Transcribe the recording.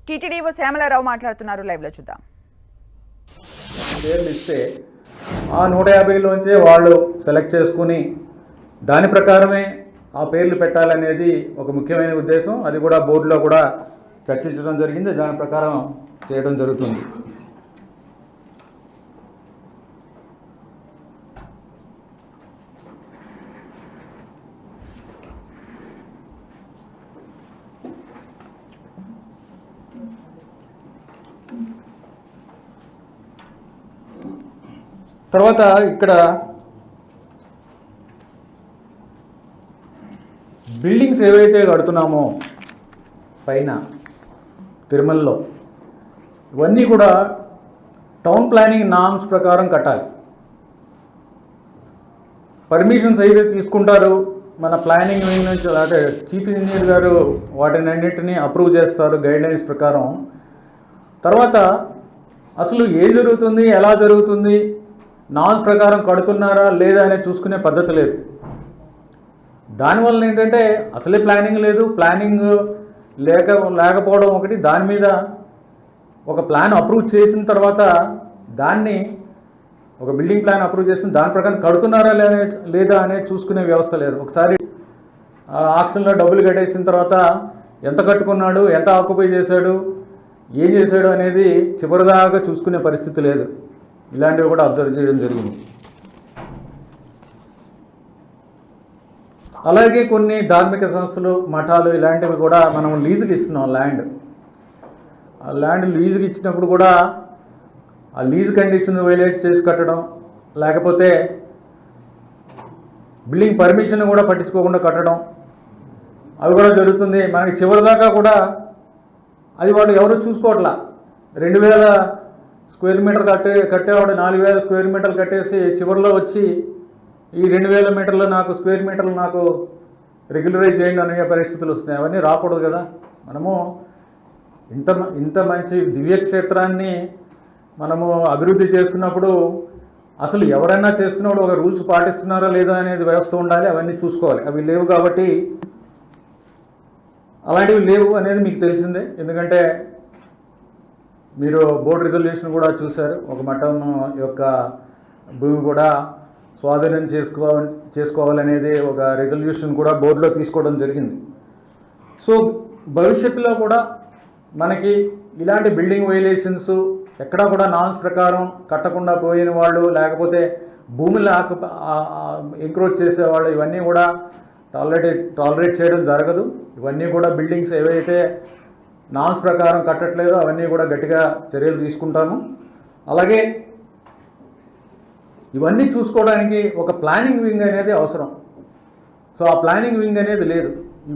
TTD EO Shyamala Rao మాట్లాడుతున్నారు. Live లో చూద్దాం. పేర్లు ఇస్తే ఆ 150లోంచే వాళ్ళు సెలెక్ట్ చేసుకుని దాని ప్రకారమే ఆ పేర్లు పెట్టాలనేది ఒక ముఖ్యమైన ఉద్దేశం. అది కూడా బోర్డులో కూడా చర్చించడం జరిగింది. దాని ప్రకారం చేయడం జరుగుతుంది. తర్వాత ఇక్కడ బిల్డింగ్స్ ఏవైతే కడుతున్నామో పైన తిరుమలలో ఇవన్నీ కూడా టౌన్ ప్లానింగ్ నామ్స్ ప్రకారం కట్టాలి. పర్మిషన్స్ అయితే తీసుకుంటారు మన ప్లానింగ్ వింగ్ నుంచి, అంటే చీఫ్ ఇంజనీర్ గారు వాటిని అన్నింటినీ అప్రూవ్ చేస్తారు గైడ్లైన్స్ ప్రకారం. తర్వాత అసలు ఏం జరుగుతుంది, ఎలా జరుగుతుంది, నామ్స్ ప్రకారం కడుతున్నారా లేదా అనేది చూసుకునే పద్ధతి లేదు. దానివల్ల ఏంటంటే అసలే ప్లానింగ్ లేదు, ప్లానింగ్ లేకపోవడం ఒకటి, దాని మీద ఒక ప్లాన్ అప్రూవ్ చేసిన తర్వాత దాన్ని ఒక బిల్డింగ్ ప్లాన్ అప్రూవ్ చేసిన దాని ప్రకారం కడుతున్నారా లేదా అనేది చూసుకునే వ్యవస్థ లేదు. ఒకసారి ఆక్షన్లో డబ్బులు కట్టేసిన తర్వాత ఎంత కట్టుకున్నాడు, ఎంత ఆక్యుపై చేశాడు, ఏం చేశాడు అనేది చివరిదాకా చూసుకునే పరిస్థితి లేదు. ఇలాంటివి కూడా అబ్జర్వ్ చేయడం జరిగింది. అలాగే కొన్ని ధార్మిక సంస్థలు, మఠాలు ఇలాంటివి కూడా మనం లీజుకి ఇస్తున్నాం ల్యాండ్. ఆ ల్యాండ్ లీజుకి ఇచ్చినప్పుడు కూడా ఆ లీజ్ కండిషన్ వైలేట్ చేసి కట్టడం, లేకపోతే బిల్డింగ్ పర్మిషన్ కూడా పట్టించుకోకుండా కట్టడం, అవి కూడా జరుగుతుంది. మనకి చివరిదాకా కూడా అది వాళ్ళు ఎవరు చూసుకోవట్లా. 2000 స్క్వేర్ మీటర్ కట్టేవాడు 4000 స్క్వేర్ మీటర్లు కట్టేసి చివరిలో వచ్చి ఈ 2000 మీటర్లు నాకు స్క్వేర్ మీటర్లు నాకు రెగ్యులరైజ్ చేయండి అనే పరిస్థితులు వస్తున్నాయి. అవన్నీ రాకూడదు కదా. మనము ఇంత మంచి దివ్యక్షేత్రాన్ని మనము అభివృద్ధి చేస్తున్నప్పుడు అసలు ఎవరైనా చేస్తున్నప్పుడు ఒక రూల్స్ పాటిస్తున్నారా లేదా అనేది వ్యవస్థ ఉండాలి. అవన్నీ చూసుకోవాలి. అవి లేవు కాబట్టి, అలాంటివి లేవు అనేది మీకు తెలిసిందే. ఎందుకంటే మీరు బోర్డు రిజల్యూషన్ కూడా చూశారు. ఒక మఠం యొక్క భూమి కూడా స్వాధీనం చేసుకోవాలనేది ఒక రిజల్యూషన్ కూడా బోర్డులో తీసుకోవడం జరిగింది. సో భవిష్యత్తులో కూడా మనకి ఇలాంటి బిల్డింగ్ వైలేషన్స్ ఎక్కడా కూడా నామ్స్ ప్రకారం కట్టకుండా పోయిన వాళ్ళు, లేకపోతే భూమిని ఎంక్రోచ్ చేసేవాళ్ళు, ఇవన్నీ కూడా టాలరేట్ చేయడం జరగదు. ఇవన్నీ కూడా బిల్డింగ్స్ ఏవైతే నామ్స్ ప్రకారం కట్టట్లేదో అవన్నీ కూడా గట్టిగా చర్యలు తీసుకుంటాము. అలాగే ఇవన్నీ చూసుకోవడానికి ఒక ప్లానింగ్ వింగ్ అనేది అవసరం. సో ఆ ప్లానింగ్ వింగ్ అనేది లేదు. ఈ